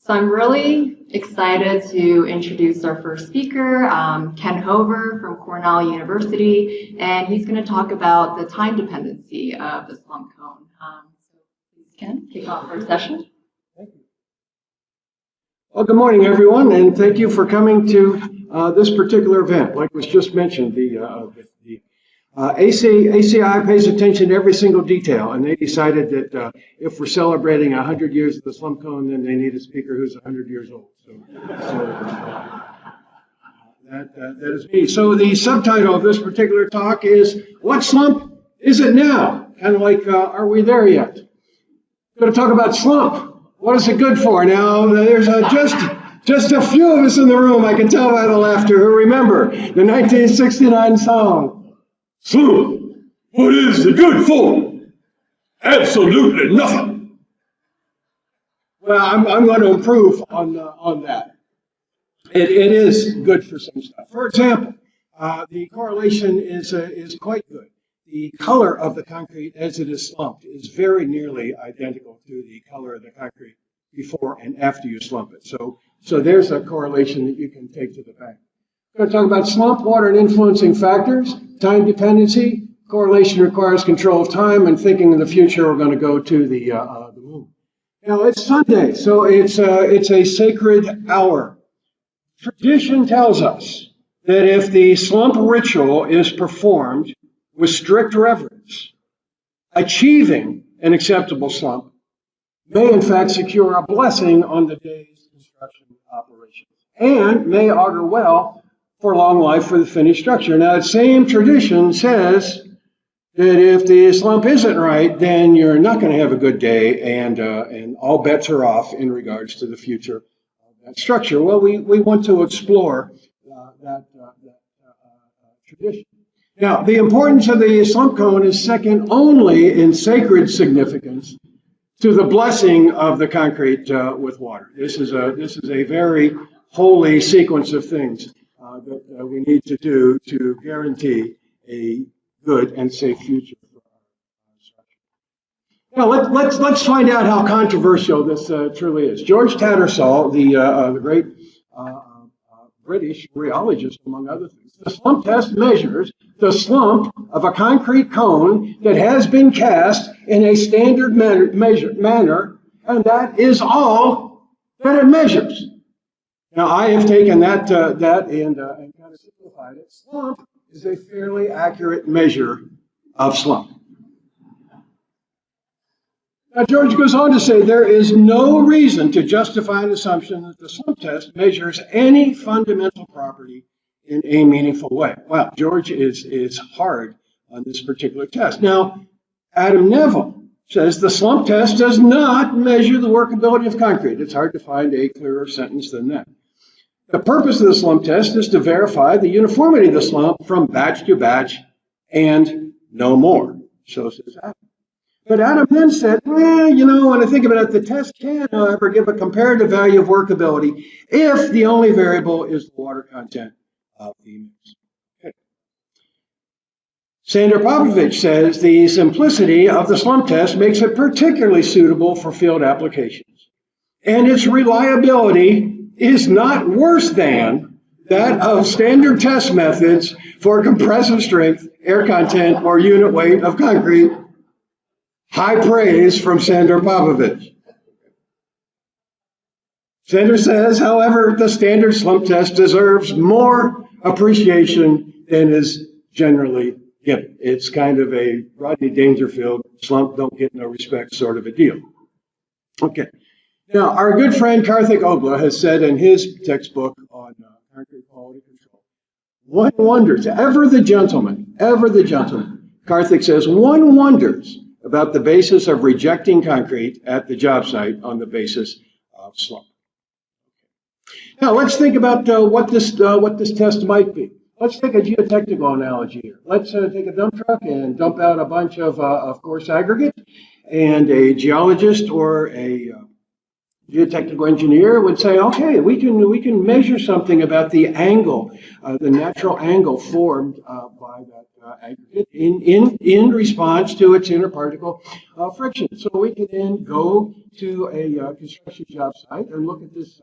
So I'm really excited to introduce our first speaker, Ken Hover from Cornell University, and he's going to talk about the time dependency of the slump cone. So please, Ken, kick off our session. Thank you. Well, good morning, everyone, and thank you for coming to this particular event. Like was just mentioned, the ACI pays attention to every single detail, and they decided that if we're celebrating 100 years of the slump cone, then they need a speaker who's 100 years old. So that is me. So the subtitle of this particular talk is, "What slump is it now?" Kind of like, are we there yet? We're going to talk about slump. What is it good for? Now, there's just a few of us in the room, I can tell by the laughter, who remember the 1969 song. Slump, what is it good for? Absolutely nothing. Well, I'm going to improve on that. It is good for some stuff. For example, the correlation is quite good. The color of the concrete as it is slumped is very nearly identical to the color of the concrete before and after you slump it. So there's a correlation that you can take to the bank. We're going to talk about slump, water, and influencing factors, time dependency. Correlation requires control of time, and thinking in the future, we're going to go to the moon. Now, it's Sunday, so it's a sacred hour. Tradition tells us that if the slump ritual is performed with strict reverence, achieving an acceptable slump may in fact secure a blessing on the day's construction operations, and may augur well for long life for the finished structure. Now, that same tradition says that if the slump isn't right, then you're not going to have a good day, and all bets are off in regards to the future of that structure. Well, we want to explore that tradition. Now, the importance of the slump cone is second only in sacred significance to the blessing of the concrete with water. This is a very holy sequence of things that we need to do to guarantee a good and safe future for our structure. Now let's find out how controversial this truly is. George Tattersall, the great British rheologist, among other things, the slump test measures the slump of a concrete cone that has been cast in a standard manner, and that is all that it measures. Now, I have taken that and kind of simplified it. Slump is a fairly accurate measure of slump. Now, George goes on to say there is no reason to justify an assumption that the slump test measures any fundamental property in a meaningful way. Wow, George is hard on this particular test. Now, Adam Neville says the slump test does not measure the workability of concrete. It's hard to find a clearer sentence than that. The purpose of the slump test is to verify the uniformity of the slump from batch to batch and no more. So says Adam. But Adam then said, well, when I think about it, the test can, however, give a comparative value of workability if the only variable is the water content of the mix. Okay. Sandor Popovich says the simplicity of the slump test makes it particularly suitable for field applications, and its reliability is not worse than that of standard test methods for compressive strength, air content, or unit weight of concrete. High praise from Sandor Popovich. Sandor says, however, the standard slump test deserves more appreciation than is generally given. It's kind of a Rodney Dangerfield, slump don't get no respect sort of a deal. Okay. Now, our good friend Karthik Ogla has said in his textbook on concrete quality control, one wonders, ever the gentleman, Karthik says, one wonders about the basis of rejecting concrete at the job site on the basis of slump. Now, let's think about what this test might be. Let's take a geotechnical analogy here. Let's take a dump truck and dump out a bunch of coarse aggregate, and a geologist or a geotechnical engineer would say, okay, we can measure something about the angle, the natural angle formed by that aggregate in response to its interparticle friction. So we can then go to a construction job site and look at this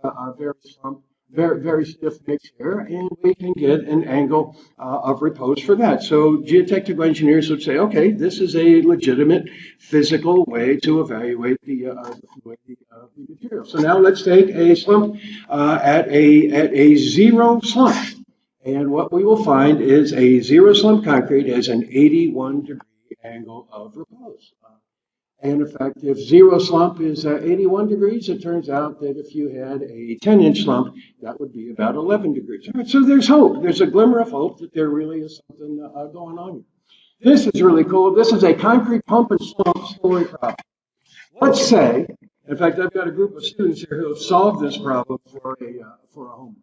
very stiff mix here, and we can get an angle of repose for that. So geotechnical engineers would say, okay, this is a legitimate physical way to evaluate the fluidity of the material. So now let's take a slump at a zero slump. And what we will find is a zero slump concrete has an 81-degree angle of repose. And in fact, if zero slump is 81 degrees, it turns out that if you had a 10-inch slump, that would be about 11 degrees. All right, so there's hope. There's a glimmer of hope that there really is something going on here. This is really cool. This is a concrete pump and slump story problem. Let's say, in fact, I've got a group of students here who have solved this problem for a home.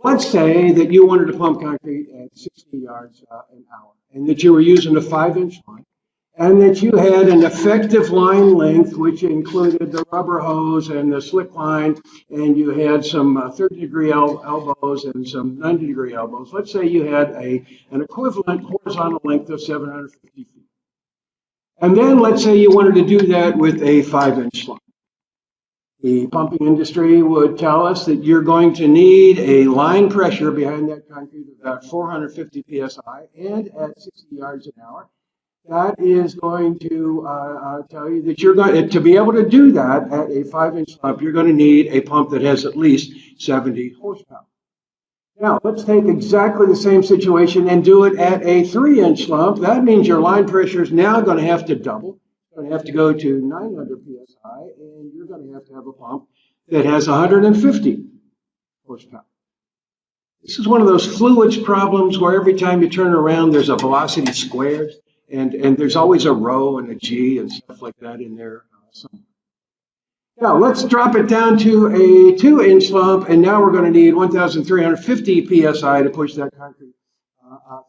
Let's say that you wanted to pump concrete at 60 yards an hour, and that you were using a 5-inch line, and that you had an effective line length, which included the rubber hose and the slick line, and you had some 30-degree elbows and some 90-degree elbows. Let's say you had an equivalent horizontal length of 750 feet. And then let's say you wanted to do that with a 5-inch slump. The pumping industry would tell us that you're going to need a line pressure behind that concrete of about 450 psi, and at 60 yards an hour. That is going to tell you that you're going to be able to do that at a 5-inch slump. You're going to need a pump that has at least 70 horsepower. Now, let's take exactly the same situation and do it at a 3-inch slump. That means your line pressure is now going to have to double. It's going to have to go to 900 psi, and you're going to have a pump that has 150 horsepower. This is one of those fluids problems where every time you turn around, there's a velocity squared. And there's always a rho and a g and stuff like that in there somewhere. Now, let's drop it down to a 2-inch slump, and now we're going to need 1,350 psi to push that concrete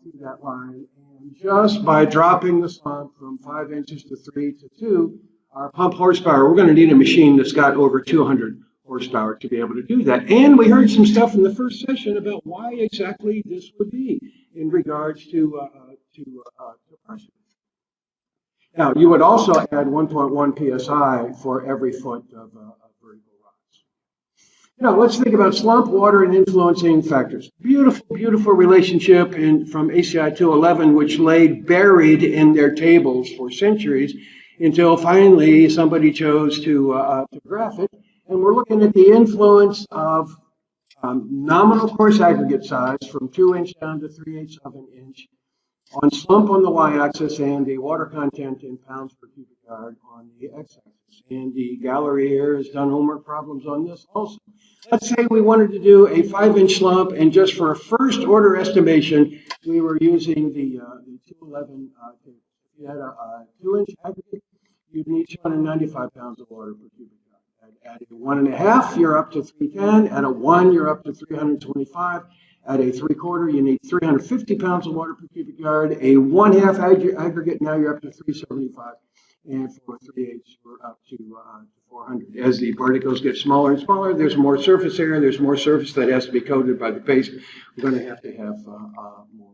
through that line. And just by dropping the slump from 5 inches to 3 to 2, our pump horsepower, we're going to need a machine that's got over 200 horsepower to be able to do that. And we heard some stuff in the first session about why exactly this would be in regards to pressure. Now, you would also add 1.1 psi for every foot of vertical rise. Now, let's think about slump, water, and influencing factors. Beautiful, beautiful relationship from ACI 211, which lay buried in their tables for centuries until finally somebody chose to graph it. And we're looking at the influence of nominal course aggregate size from 2-inch down to 3/8 of an inch on slump on the y-axis and the water content in pounds per cubic yard on the x-axis. And the gallery here has done homework problems on this also. Let's say we wanted to do a 5-inch slump, and just for a first order estimation, we were using the 211 table. If you had a 2-inch aggregate, you'd need 295 pounds of water per cubic yard. At a 1.5, you're up to 310. At a 1, you're up to 325. At a 3/4, you need 350 pounds of water per cubic yard. A 1/2 aggregate, now you're up to 375. And for 3/8, we're up to 400. As the particles get smaller and smaller, there's more surface area. There's more surface that has to be coated by the paste. We're going to have more.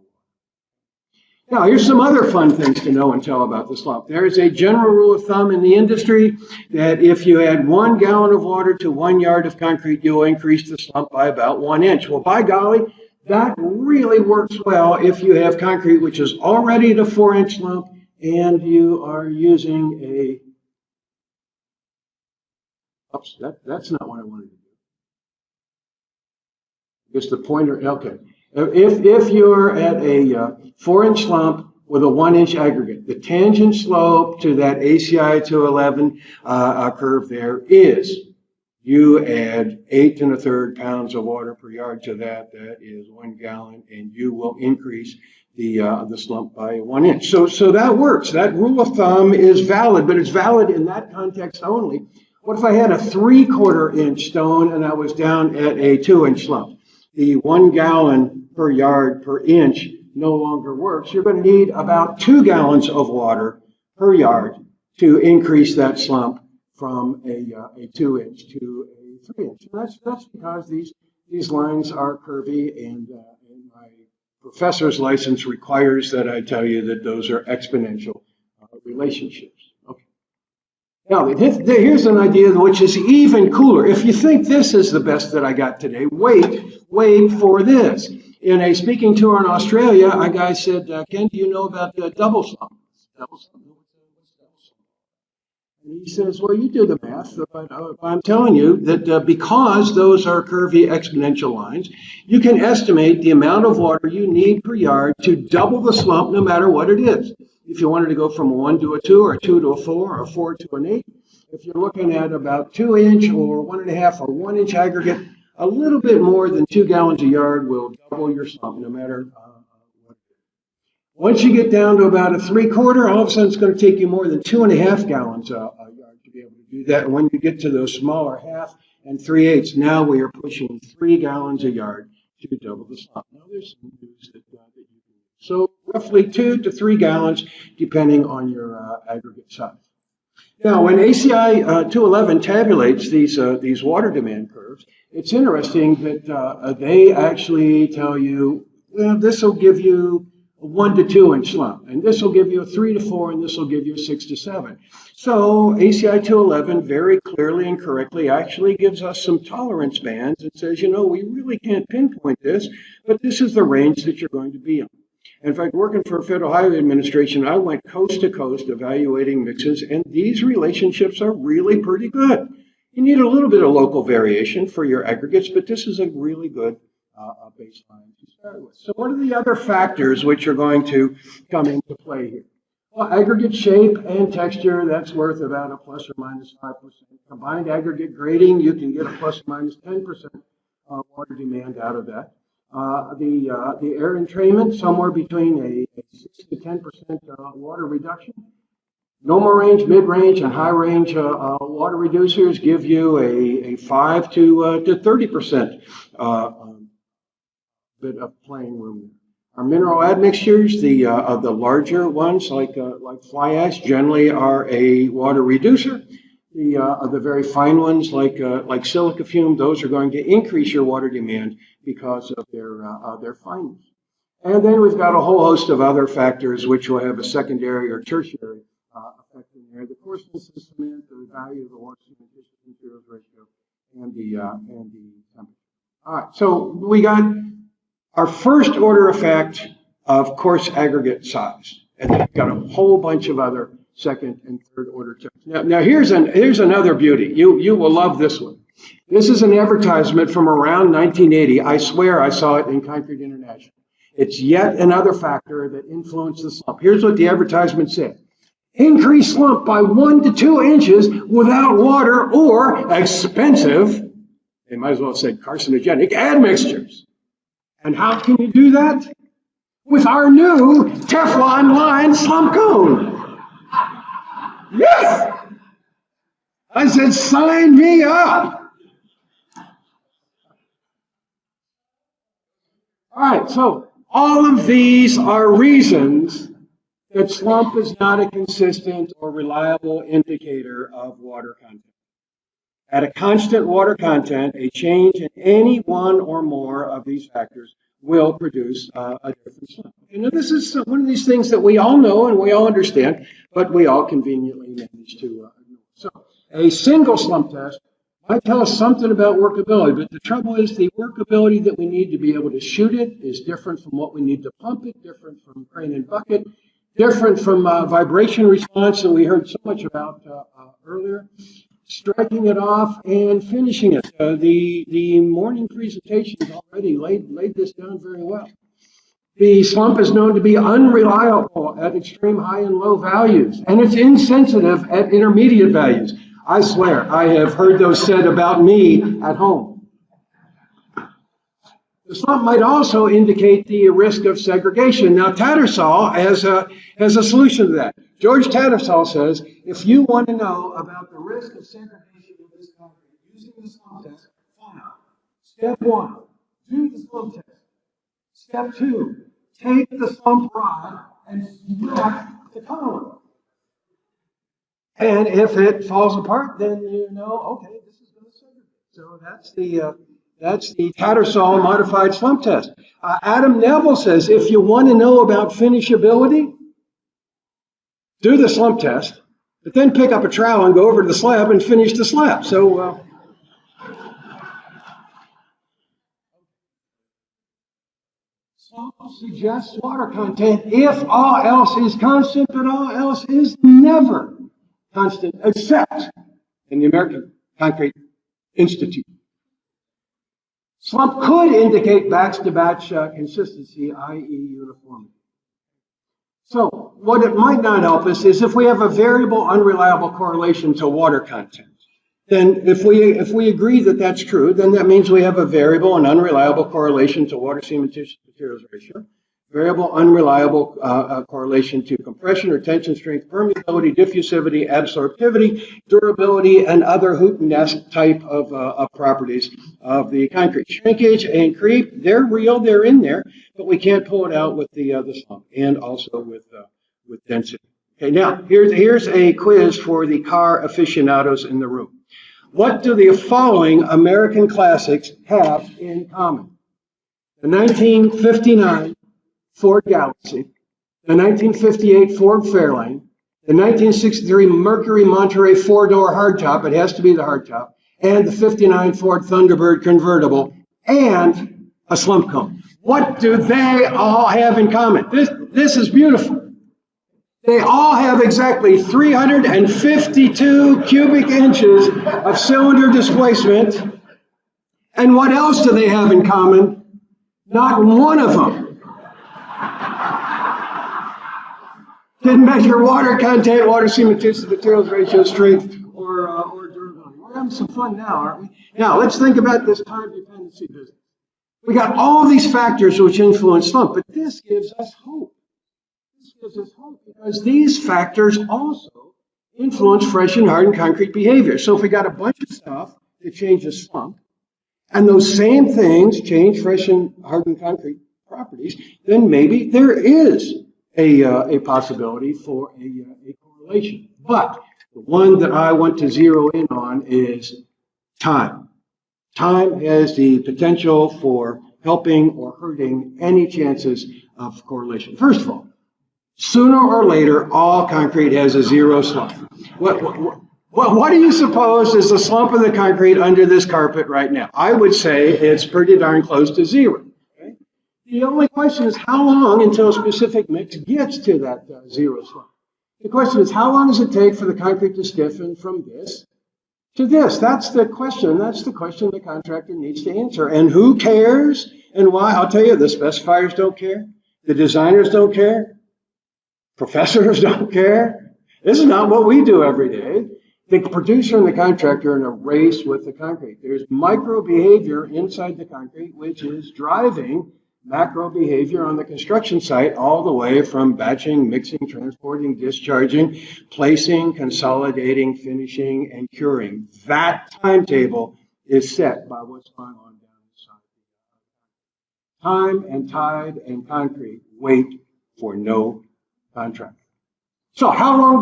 Now, here's some other fun things to know and tell about the slump. There's a general rule of thumb in the industry that if you add 1 gallon of water to 1 yard of concrete, you'll increase the slump by about 1 inch. Well, by golly, that really works well if you have concrete which is already at a 4-inch slump and you are using a, oops, that's not what I wanted to do. I guess the pointer, okay. If you're at a 4-inch slump with a 1-inch aggregate, the tangent slope to that ACI 211 curve there is you add 8 1/3 pounds of water per yard to that. That is 1 gallon, and you will increase the slump by 1 inch. So that works. That rule of thumb is valid, but it's valid in that context only. What if I had a 3/4 inch stone and I was down at a 2-inch slump? The 1 gallon per yard per inch no longer works. You're going to need about 2 gallons of water per yard to increase that slump from a 2-inch to a 3-inch. And that's because these lines are curvy, and my professor's license requires that I tell you that those are exponential relationships. Okay. Now, here's an idea which is even cooler. If you think this is the best that I got today, wait for this. In a speaking tour in Australia, a guy said, Ken, do you know about the double-slump? Double-slump? And he says, well, you do the math, but I'm telling you that because those are curvy exponential lines, you can estimate the amount of water you need per yard to double the slump no matter what it is. If you wanted to go from a 1 to a 2, or a 2 to a 4, or a 4 to an 8, if you're looking at about 2-inch or 1.5 or 1-inch aggregate, a little bit more than 2 gallons a yard will double your slump no matter what. Once you get down to about a 3/4, all of a sudden it's going to take you more than 2.5 gallons a yard to be able to do that. And when you get to those smaller 1/2 and 3/8, now we are pushing 3 gallons a yard to double the slump. Now there's some news that you can use. So roughly 2 to 3 gallons, depending on your aggregate size. Now, when ACI 211 tabulates these water demand curves, it's interesting that they actually tell you, well, this will give you a 1 to 2-inch slump, and this will give you a 3 to 4, and this will give you a 6 to 7. So ACI 211 very clearly and correctly actually gives us some tolerance bands and says, you know, we really can't pinpoint this, but this is the range that you're going to be in. In fact, working for Federal Highway Administration, I went coast to coast evaluating mixes, and these relationships are really pretty good. You need a little bit of local variation for your aggregates, but this is a really good baseline to start with. So what are the other factors which are going to come into play here? Well, aggregate shape and texture, that's worth about a plus or minus 5%. Combined aggregate grading, you can get a plus or minus 10% water demand out of that. The air entrainment, somewhere between a 6 to 10% water reduction. Normal range, mid-range, and high-range water reducers give you a 5 to 30% bit of playing room. Our mineral admixtures, the larger ones like fly ash, generally are a water reducer. The very fine ones like silica fume, those are going to increase your water demand because of their fineness. And then we've got a whole host of other factors which will have a secondary or tertiary effect in there. The coarseness of cement, the value of the water cementitious materials ratio, and the temperature. All right, so we got our first order effect of coarse aggregate size, and then we've got a whole bunch of other second and third order checks. Now here's another beauty. You will love this one. This is an advertisement from around 1980. I swear I saw it in Concrete International. It's yet another factor that influenced the slump. Here's what the advertisement said. Increase slump by 1 to 2 inches without water or expensive, they might as well have said carcinogenic, admixtures. And how can you do that? With our new Teflon lined slump cone. Yes! I said, sign me up. All right, so all of these are reasons that slump is not a consistent or reliable indicator of water content. At a constant water content, a change in any one or more of these factors will produce a different slump. You know, this is one of these things that we all know and we all understand, but we all conveniently manage to ignore. So a single slump test might tell us something about workability, but the trouble is the workability that we need to be able to shoot it is different from what we need to pump it, different from crane and bucket, different from vibration response that we heard so much about earlier, striking it off and finishing it. The morning presentations already laid this down very well. The slump is known to be unreliable at extreme high and low values, and it's insensitive at intermediate values. I swear, I have heard those said about me at home. The slump might also indicate the risk of segregation. Now, Tattersall has a solution to that. George Tattersall says, if you want to know about the risk of segregation of this concrete using the slump test, fine. Step 1, do the slump test. Step 2, take the slump rod and smack the column. And if it falls apart, then you know, okay, this is going to segregate. So that's the Tattersall modified slump test. Adam Neville says if you want to know about finishability, do the slump test, but then pick up a trowel and go over to the slab and finish the slab. So slump suggests water content if all else is constant, but all else is never constant, except in the American Concrete Institute. Slump could indicate batch-to-batch consistency, i.e. uniformity. So what it might not help us is if we have a variable, unreliable correlation to water content. Then if we agree that that's true, then that means we have a variable and unreliable correlation to water cementitious materials ratio, variable unreliable correlation to compression or tension strength, permeability, diffusivity, absorptivity, durability, and other Houghton-esque type of properties of the concrete. Shrinkage and creep, they're real, they're in there, but we can't pull it out with the slump and also with density. Okay, now here's a quiz for the car aficionados in the room. What do the following American classics have in common? The 1959 Ford Galaxy, the 1958 Ford Fairlane, the 1963 Mercury Monterey four-door hardtop, it has to be the hardtop, and the 59 Ford Thunderbird convertible, and a slump cone. What do they all have in common? This is beautiful. They all have exactly 352 cubic inches of cylinder displacement. And what else do they have in common? Not one of them can measure water content, water cementitious materials ratio, strength, or durability. We're having some fun now, aren't we? Now, let's think about this time dependency business. We got all these factors which influence slump, but this gives us hope. This gives us hope because these factors also influence fresh and hardened concrete behavior. So if we got a bunch of stuff that changes slump, and those same things change fresh and hardened concrete properties, then maybe there is a possibility for a correlation. But the one that I want to zero in on is time. Time has the potential for helping or hurting any chances of correlation. First of all, sooner or later, all concrete has a zero slump. What do you suppose is the slump of the concrete under this carpet right now? I would say it's pretty darn close to zero. Okay? The only question is how long until a specific mix gets to that zero slump. The question is how long does it take for the concrete to stiffen from this to this? That's the question. That's the question the contractor needs to answer. And who cares and why? I'll tell you, the specifiers don't care. The designers don't care. Professors don't care. This is not what we do every day. The producer and the contractor are in a race with the concrete. There's micro behavior inside the concrete, which is driving macro behavior on the construction site all the way from batching, mixing, transporting, discharging, placing, consolidating, finishing, and curing. That timetable is set by what's going on down the side. Time and tide and concrete wait for no contract. So how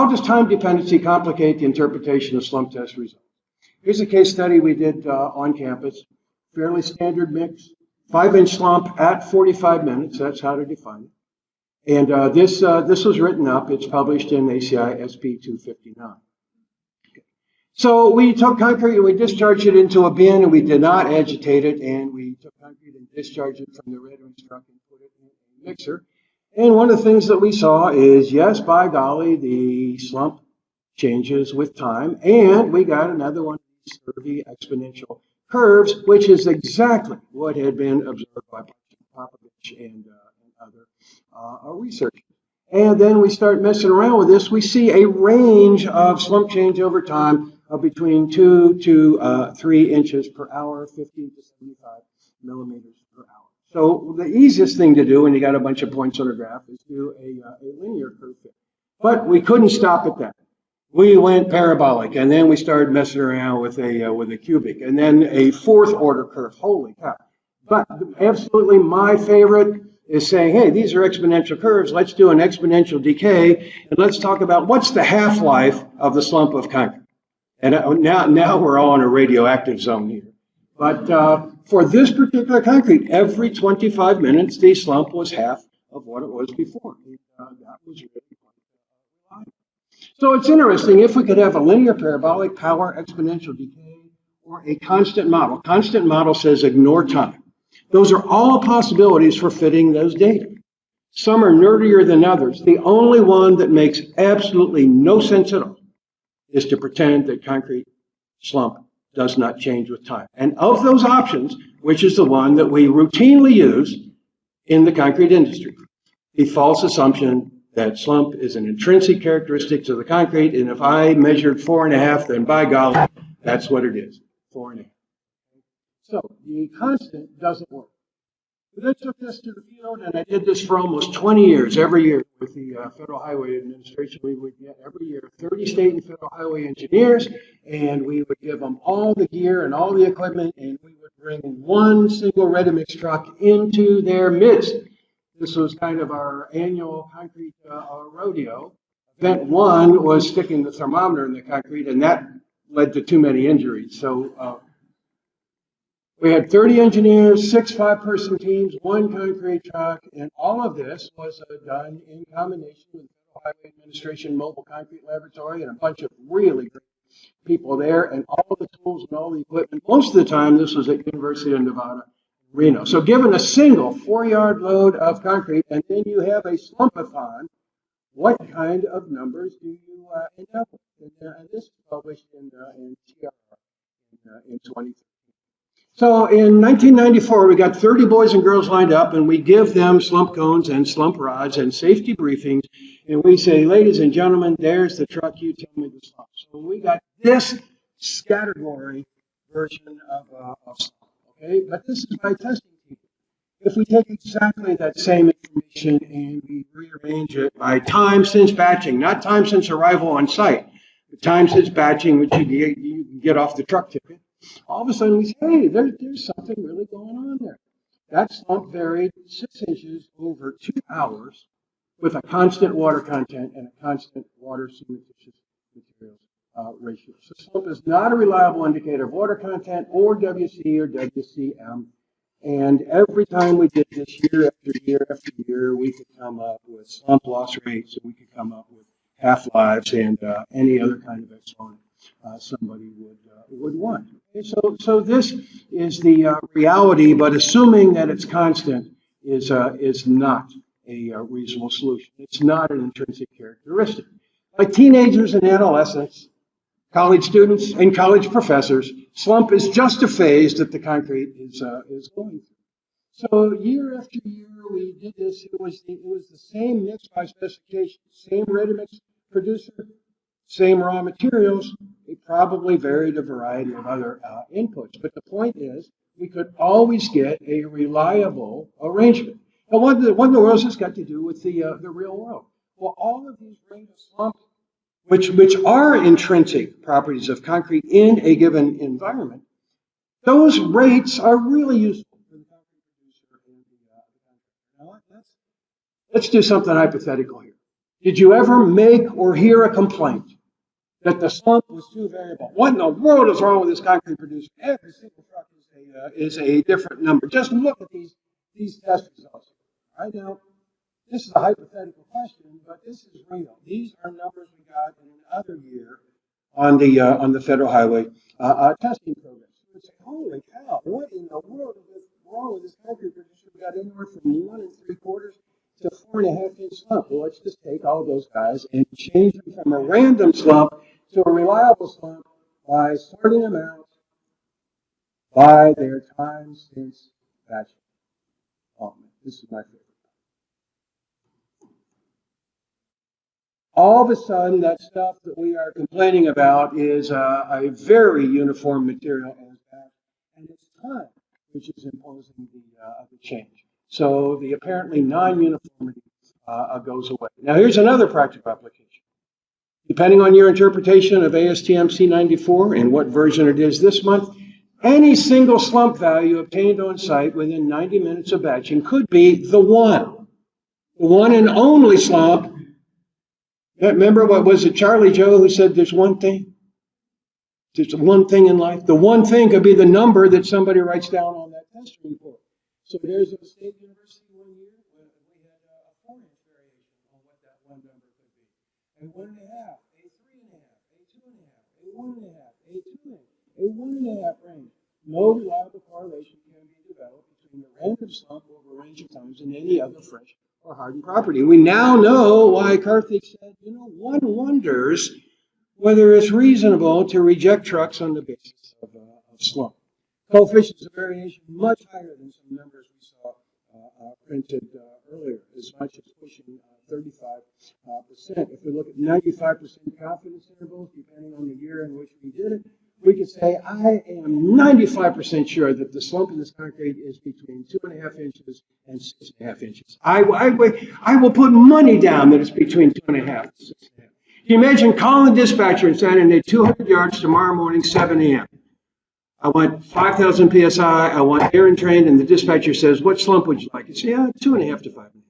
does time dependency complicate the interpretation of slump test results? Here's a case study we did on campus, fairly standard mix, 5-inch slump at 45 minutes, that's how to define it. And this was written up, it's published in ACI SP 259. Okay. So we took concrete and we discharged it into a bin and we did not agitate it, and we took concrete and discharged it from the red rinse truck and put it in a mixer. And one of the things that we saw is, yes, by golly, the slump changes with time. And we got another one of these curvy exponential curves, which is exactly what had been observed by Popovich and other researchers. And then we start messing around with this. We see a range of slump change over time of between 2 to 3 inches per hour, 15 to 75 millimeters per hour. So the easiest thing to do when you got a bunch of points on a graph is do a linear curve fit. But we couldn't stop at that. We went parabolic, and then we started messing around with a cubic, and then a fourth order curve. Holy cow. But absolutely my favorite is saying, hey, these are exponential curves. Let's do an exponential decay, and let's talk about what's the half-life of the slump of concrete. And now we're all in a radioactive zone here. But for this particular concrete, every 25 minutes, the slump was half of what it was before. That was really quite. So it's interesting, if we could have a linear parabolic power exponential decay or a constant model. Constant model says ignore time. Those are all possibilities for fitting those data. Some are nerdier than others. The only one that makes absolutely no sense at all is to pretend that concrete slump does not change with time. And of those options, which is the one that we routinely use in the concrete industry, the false assumption that slump is an intrinsic characteristic to the concrete, and if I measured 4.5, then by golly, that's what it is, 4.5. So the constant doesn't work. We then took this to the field, and I did this for almost 20 years, every year with the Federal Highway Administration. We would get every year 30 state and federal highway engineers, and we would give them all the gear and all the equipment, and we would bring one single ready-mix truck into their midst. This was kind of our annual concrete rodeo. Event one was sticking the thermometer in the concrete, and that led to too many injuries. So we had 30 engineers, 6 5-person teams, 1 concrete truck, and all of this was done in combination with the Federal Highway Administration Mobile Concrete Laboratory and a bunch of really great people there, and all the tools and all the equipment. Most of the time, this was at University of Nevada, Reno. So given a single 4-yard load of concrete, and then you have a slumpathon, what kind of numbers do you end up with? And this was published in TR in 2013. So in 1994, we got 30 boys and girls lined up, and we give them slump cones and slump rods and safety briefings, and we say, ladies and gentlemen, there's the truck, you tell me the slump. So we got this category version of slump, okay? But this is by testing people. If we take exactly that same information and we rearrange it by time since batching, not time since arrival on site, but time since batching, which you can get off the truck ticket, all of a sudden we say, hey, there's something really going on there. That slump varied 6 inches over 2 hours with a constant water content and a constant water cementitious materials ratio. So slump is not a reliable indicator of water content or WC or WCM. And every time we did this year after year after year, we could come up with slump loss rates, and we could come up with half-lives and any other kind of exponent somebody would want. Okay, so this is the reality, but assuming that it's constant is not a reasonable solution. It's not an intrinsic characteristic. Like teenagers and adolescents, college students and college professors, slump is just a phase that the concrete is going through. So year after year we did this. It was the same mix by specification, same ready-mix producer, same raw materials. It probably varied a variety of other inputs. But the point is, we could always get a reliable arrangement. Now, what in the world has this got to do with the real world? Well, all of these rate of slump, which are intrinsic properties of concrete in a given environment, those rates are really useful for the concrete producer and the contractor. Now, let's do something hypothetical here. Did you ever make or hear a complaint that the slump was too variable? What in the world is wrong with this concrete producer? Every single truck is a different number. Just look at these test results. Right now, this is a hypothetical question, but this is real. These are numbers we got in another year on the Federal Highway testing program. So we say, holy cow, what in the world is wrong with this concrete producer? We got anywhere from 1 3/4 to 4.5 inch slump. Well, let's just take all those guys and change them from a random slump to a reliable slump by sorting them out by their time since batching. Oh, man, this is my favorite. All of a sudden, that stuff that we are complaining about is a very uniform material as batch, and it's time which is imposing the change. So the apparently non-uniformity goes away. Now, here's another practical application. Depending on your interpretation of ASTM C94 and what version it is this month, Any single slump value obtained on site within 90 minutes of batching could be the one and only slump. Remember, what was it, Charlie Joe, who said there's one thing? There's one thing in life. The one thing could be the number that somebody writes down on that test report. So there's a state university one year where we had a 4-inch variation on what that one number could be. A 1.5, a 3.5, a 2.5, a 1.5, a 2.5, a 1.5 range. No reliable correlation can be developed between the random slump over a range of times and any other fresh or hardened property. We now know why Karthik said, one wonders whether it's reasonable to reject trucks on the basis of slump. Coefficients of variation much higher than some numbers we saw printed earlier, as much as pushing 35%. If we look at 95% confidence intervals, depending on the year in which we did it, we could say, I am 95% sure that the slump in this concrete is between 2.5 inches and 6.5 inches. I will put money down that it's between 2.5 and 6.5. Can you imagine calling the dispatcher and saying, I need 200 yards tomorrow morning, 7 a.m. I want 5,000 PSI, I want air and trained, and the dispatcher says, what slump would you like? You say, 2.5 to 5.5.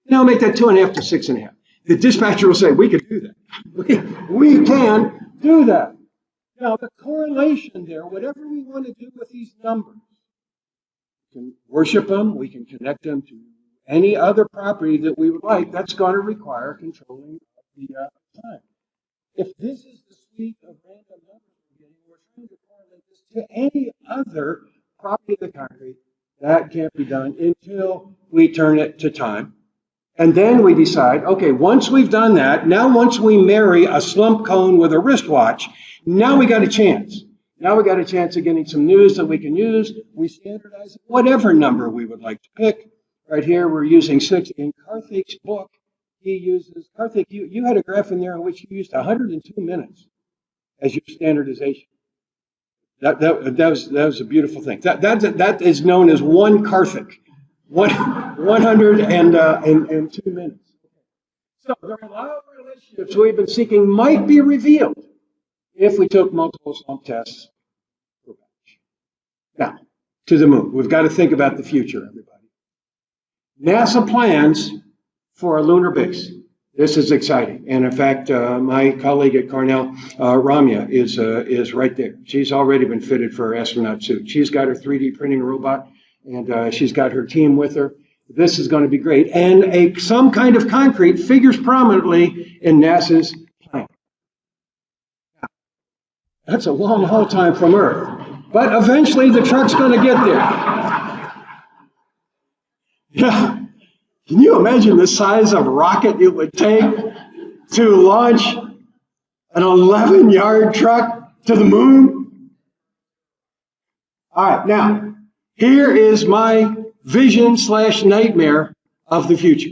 Now make that 2.5 to 6.5. The dispatcher will say, we can do that. We can do that. Now, the correlation there, whatever we want to do with these numbers, we can worship them, we can connect them to any other property that we would like. That's going to require controlling the time. If this is the suite of random numbers we're getting, we're trying to correlate this to any other property of the concrete. That can't be done until we turn it to time. And then we decide, okay, once we've done that, now once we marry a slump cone with a wristwatch, now we got a chance. Now we got a chance of getting some news that we can use. We standardize whatever number we would like to pick. Right here, we're using 6. In Karthik's book, he uses, Karthik, you had a graph in there in which you used 102 minutes as your standardization. That was a beautiful thing. That is known as one Karthik. 102 minutes. So the reliable relationships we've been seeking might be revealed if we took multiple slump tests per batch. Now, to the moon. We've got to think about the future, everybody. NASA plans for a lunar base. This is exciting. And in fact, my colleague at Cornell, Ramya, is right there. She's already been fitted for her astronaut suit. She's got her 3D printing robot, and she's got her team with her. This is going to be great. And some kind of concrete figures prominently in NASA's plan. That's a long haul time from Earth. But eventually the truck's going to get there. Yeah. Can you imagine the size of rocket it would take to launch an 11-yard truck to the moon? All right, now, here is my vision/nightmare of the future.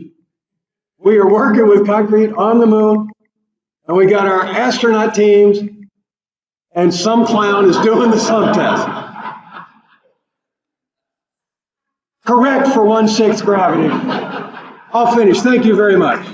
We are working with concrete on the moon, and we got our astronaut teams, and some clown is doing the slump test. Correct for 1/6 gravity. I'll finish. Thank you very much.